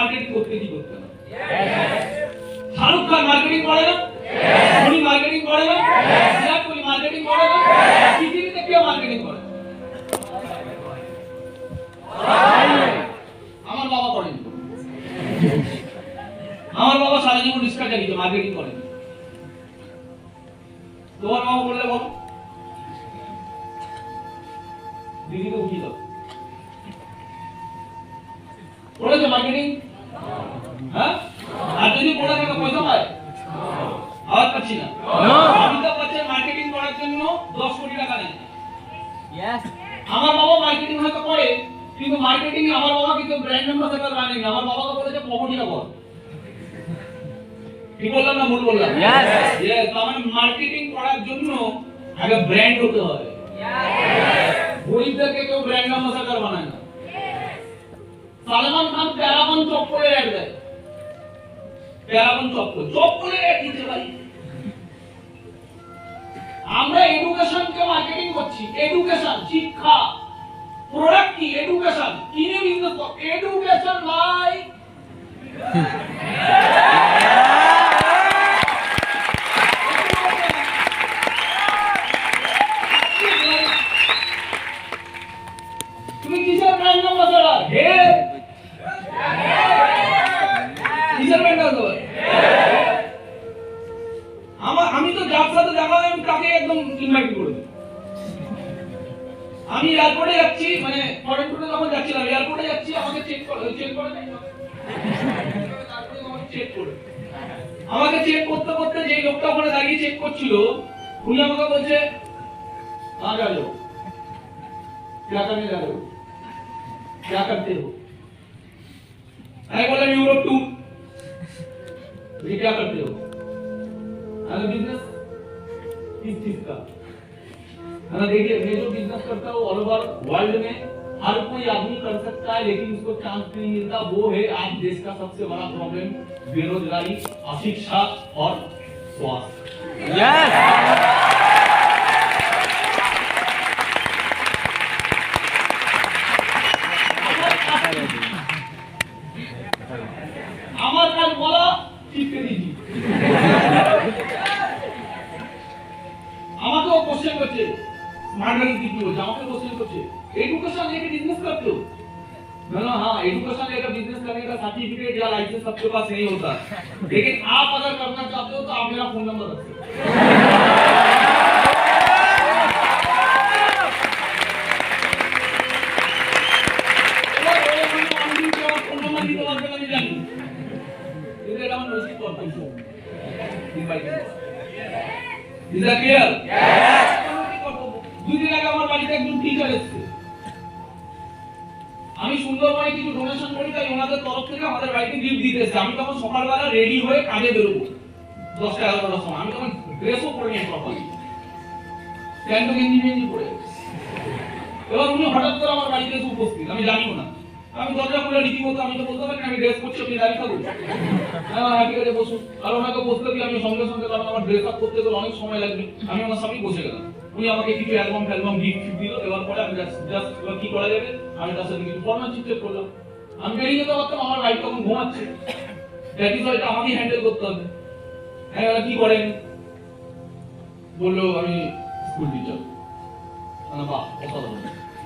Marketing করতে কি করতে না? শাহরুখ খান মার্কেটিং করে না? ধোনি মার্কেটিং করে না? বিরাট কোহলি মার্কেটিং করে না? পৃথিবীতে কেউ মার্কেটিং করে না? আমার বাবা করেন। আমার বাবা সারা জীবন রিক্সা চালিত, মার্কেটিং করেন। তোমার বাবা বললে বল, দিদিকে উঠিয়ে দাও। করেছে মার্কেটিং? হ্যাঁ? আর যদি পড়ে থাকে পয়সা পায়? আওয়াজ পাচ্ছি না। অমিতাভ বচ্চন মার্কেটিং করার জন্য 10 কোটি টাকা নেয়। আমার বাবা মার্কেটিং হয়তো করে, কিন্তু মার্কেটিং আমার বাবা কিন্তু ব্র্যান্ড অ্যাম্বাসেডর বানায়নি। আমার বাবাকে বলেছে প্রমোটিং কর। কি বললাম না ভুল বললাম? ইয়েস, তার মানে মার্কেটিং করার জন্য আগে ব্র্যান্ড হতে হবে। গরিবদেরকে কেউ ব্র্যান্ড অ্যাম্বাসেডর বানায় না। সালমান খান প্যারাগন চপ্পলের অ্যাড দেয়। প্যারাগন চপ্পলের অ্যাড দিতে ভাই। আমরা এডুকেশনকে মার্কেটিং করছি। এডুকেশন, শিক্ষা, প্রোডাক্ট কি? এডুকেশন। কিনে বিজনেস কর। এডুকেশন ভাই। তুমি কিসের ব্র্যান্ড অ্যাম্বাসেডর? হে কিসের ব্র্যান্ড অ্যাম্বাসেডর? আমি তো যার সাথে দেখা হয় আমি তাকে একদম ইনভাইট করে দিই। আমি এয়ারপোর্টে যাচ্ছি, মানে ফরেন ট্যুরে যখন যাচ্ছিলাম, এয়ারপোর্টে যাচ্ছি, আমাকে চেক করে নাই, তারপরে আমাকে চেক করে। আমাকে চেক করতে করতে যে লোকটা ওখানে দাঁড়িয়ে চেক করছিল, উনি আমাকে বলছে आ जाओ, क्या करने जा रहे हो, क्या करते हो? मैं बोला यूरोप टूर। ये क्या करते हो? अरे बिजनेस। किस चीज का? देखिए, मैं जो बिजनेस करता हूँ ऑल ओवर वर्ल्ड में हर कोई आदमी कर सकता है, लेकिन उसको चांस नहीं मिलता। वो है आज देश का सबसे बड़ा प्रॉब्लम, बेरोजगारी, अशिक्षा और स्वास्थ्य। আমার কাজ বলা শিখতে দিচ্ছি। আমাকেও কোশ্চেন করছে, स्मार्ट वर्किंग की हो, আমাকে কোশ্চেन করছে, एजुकेशन लेके बिजनेस करते हो? बोला हाँ, एजुकेशन लेकर बिजनेस करने का सर्टिफिकेट या लाइसेंस सबके पास नहीं होता, लेकिन आप अगर करना चाहते हो तो आप मेरा फोन नंबर रखिए। Is that clear? Yes. দুদিন আগে আমার বাড়িতে একজন টিচার এসেছে। আমি সুন্দরবনে কিছু ডোনেশন করি, তাই ওনাদের তরফ থেকে আমাদের বাড়িতে গিফট দিতে এসেছে। আমি তখন সকালবেলা রেডি হয়ে কাজে বেরোবো 10-11টার সময়। আমি তখন ড্রেসও পরে নিই প্রপারলি, প্যান্ট গেঞ্জি গেঞ্জি পরে। এবার উনি হঠাৎ করে আমার বাড়িতে এসে উপস্থিত, আমি জানিও না। আমি দরজা খুলে রীতিমতো, আমি তো বলতে পারি আমি ড্রেস করছি, আপনি দাঁড়িয়ে থাকুন। হ্যাঁ ঠিক আছে বসুন। আর ওনাকে বসতে দিয়ে আমি সঙ্গে সঙ্গে, কারণ আমার ড্রেস আপ করতে গেলে অনেক সময় লাগবে, আমি ওনার সামনেই বসে গেলাম। উনি আমাকে কিছু অ্যালবাম গিফট দিল। এবার পরে আমি জাস্ট কি করা যাবে, আমি তার সাথে কিছু ফরমালিটি চেক করলাম। আমি বেরিয়ে যেতে পারতাম, আমার লাইফ তখন ঘুমাচ্ছে। দ্যাট ইজ ওয়াইটা আমাকেই হ্যান্ডেল করতে হবে। হ্যাঁ কি করেন? বললো আমি স্কুল টিচার। বাহ, অসাধারণ।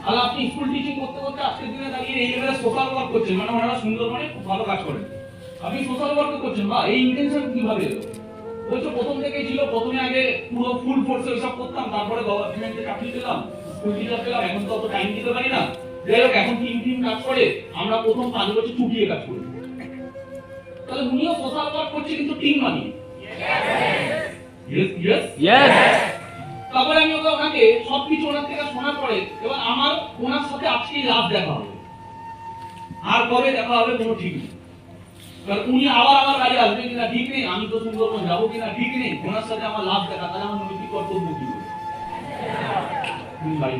আর আপনি স্কুল টিচিং করতে করতে আজকের দিনে দাঁড়িয়ে এই লেভেলে সোশ্যাল ওয়ার্ক করছেন, মানে ওনারা সুন্দরবনে খুব ভালো কাজ করেন, আপনি সোশ্যাল ওয়ার্ক করছেন। বা এই ইন্টেনশন কিভাবে এলো? বলছো প্রথম থেকেই ছিল। প্রথমে আগে পুরো ফুল ফোর্সে ওইসব করতাম, তারপরে গভর্নমেন্টে চাকরি পেলাম, স্কুল টিচার পেলাম, এখন তো অত টাইম দিতে পারি না। যাই হোক, এখন টিম কাজ করে, আমরা প্রথম 5 বছর চুটিয়ে কাজ করি। তাহলে উনিও সোশ্যাল ওয়ার্ক করছে, কিন্তু টিম বানিয়ে। তারপরে আমি ওনাকে সবকিছু ওনার থেকে শোনার পরে, এবার আমার ওনার সাথে আজকেই লাস্ট দেখা হবে। আর কবে দেখা হবে কোনো ঠিক নেই। উনি আবার আমার বাড়ি আসবে কিনা ঠিক নেই, আমি তো সুন্দরবন যাবো কিনা ঠিক নেই। ওনার সাথে আমার লাস্ট দেখা, তাহলে আমার নৈতিক কর্তব্য কি হবে? বাড়ি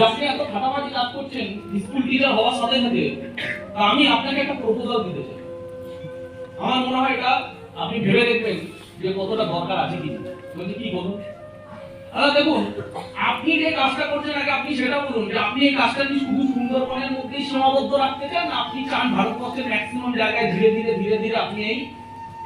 আপনি এত ফাটাফাটি কাজ করছেন স্কুল টিচার হওয়ার সাথে সাথে, আমি আপনাকে একটা প্রপোজাল দিতে চাই। আমার মনে হয় এটা আপনি ভেবে দেখবেন যে কতটা দরকার আছে কি বলছে কি বলুন। দেখুন আপনি যে কাজটা করছেন আগে আপনি সেটা বলুন যে আপনি এই কাজটা কি শুধু সুন্দরবনের মধ্যেই সীমাবদ্ধ রাখতে চান না আপনি চান ভারতবর্ষের ম্যাক্সিমাম জায়গায় ধীরে ধীরে আপনি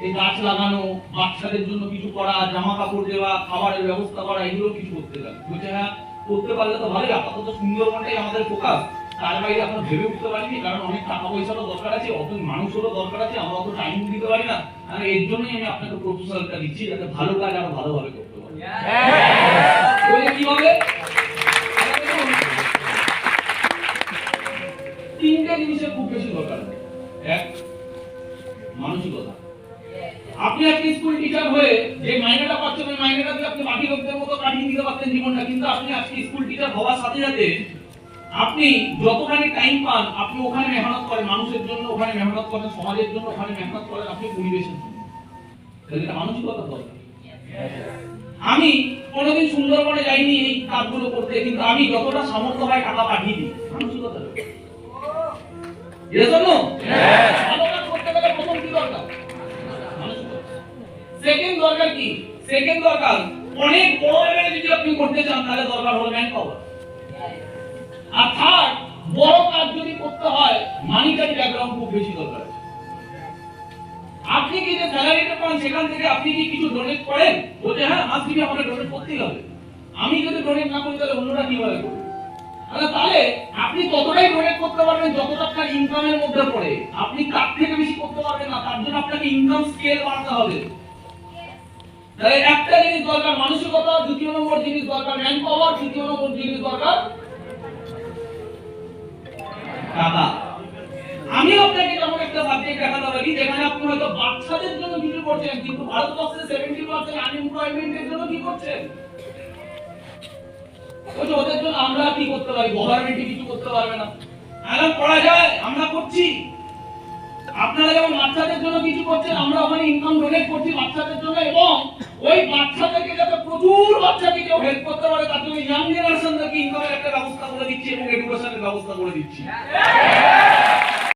এই গাছ লাগানো, বাচ্চাদের জন্য কিছু করা, জামা কাপড় দেওয়া, খাবারের ব্যবস্থা করা, এগুলো কিছু করতে চান। বলছে হ্যাঁ করতে পারলে তো ভালোই, আপাতত সুন্দরবনটাই আমাদের ফোকাস, তার বাইরে এখন ভেবে উঠতে পারিনি, কারণ অনেক টাকা পয়সারও দরকার আছে, অত মানুষেরও দরকার আছে, আমরা অত টাইম দিতে পারি না। আর এর জন্যই আমি আপনাকে প্রপোজালটা দিচ্ছি যাতে ভালো কাজ আরো ভালোভাবে করতে পারি। কিভাবে? তিনটে জিনিসের খুব বেশি দরকার। এক, মানসিকতা। আপনি আজকে স্কুল টিচার হয়ে যে মাইনেটা পাচ্ছেন ওই মাইনেটা দিয়ে আপনি বাকি লোকদের মতো কাটিয়ে দিতে পারতেন জীবনটা, কিন্তু আপনি আজকে স্কুল টিচার হওয়ার সাথে সাথে আপনি যতখানি টাইম পান আপনি ওখানে মেহনত করেন, মানুষের জন্য ওখানে মেহনত করেন, সমাজের জন্য ওখানে মেহনত করেন, আপনি পরিবেশের জন্য। এটা মানসিকতা দরকার। আমি কোনোদিন সুন্দরবনে যাইনি এই কাজগুলো করতে, কিন্তু আমি যতটা সামর্থ্য হয় টাকা পাঠিয়ে দিই। মানসিকতা এটা জন্য ভালো কাজ করতে গেলে প্রথম কি দরকার? সেকেন্ড দরকার কি? সেকেন্ড দরকার অনেক বড় লেভেলে যদি আপনি করতে চান তাহলে দরকার হলো ম্যান পাওয়ার। আর থার্ড, বড় কাজ যদি করতে হয় মানিটারি ব্যাকগ্রাউন্ড খুব বেশি দরকার আছে। আপনি কি যে স্যালারিটা পান সেখান থেকে আপনি কি কিছু ডোনেট করেন? বলতে হ্যাঁ মাস দিকে আমাকে ডোনেট করতেই হবে। আমি যদি ডোনেট না করি তাহলে অন্যরা কিভাবে করবে? তাহলে আপনি ততটাই ডোনেট করতে পারবেন যতটা আপনার ইনকামের মধ্যে পড়ে, আপনি তার থেকে বেশি করতে পারবেন না, তার জন্য আপনাকে ইনকাম স্কেল বাড়াতে হবে। তাহলে একটা জিনিস দরকার মানসিকতা, দ্বিতীয় নম্বর জিনিস দরকার ম্যান পাওয়ার, তৃতীয় নম্বর জিনিস দরকার টাকা। আমি আপনাকে যেমন একটা সাবজেক্ট দেখাতে পারি যেখানে আপনি হয়তো বাচ্চাদের জন্য কিছু করছেন, কিন্তু ভারতবর্ষে 70% আনএমপ্লয়মেন্টের জন্য কি করছেন? ওদের জন্য আমরা কি করতে পারি? গভর্নমেন্ট কিছু করতে পারবে না। এখন করা যায়, আমরা করছি। আপনারা যেমন বাচ্চাদের জন্য কিছু করছেন, আমরা ওখানে ইনকাম ডোনেট করছি বাচ্চাদের জন্য, এবং ওই বাচ্চাদেরকে যাতে প্রচুর বাচ্চাকে কেউ হেল্প করতে পারে তার জন্য ইয়াং জেনারেশনদেরকে ইনকামের একটা ব্যবস্থা করে দিচ্ছি এবং এডুকেশনের ব্যবস্থা করে দিচ্ছি।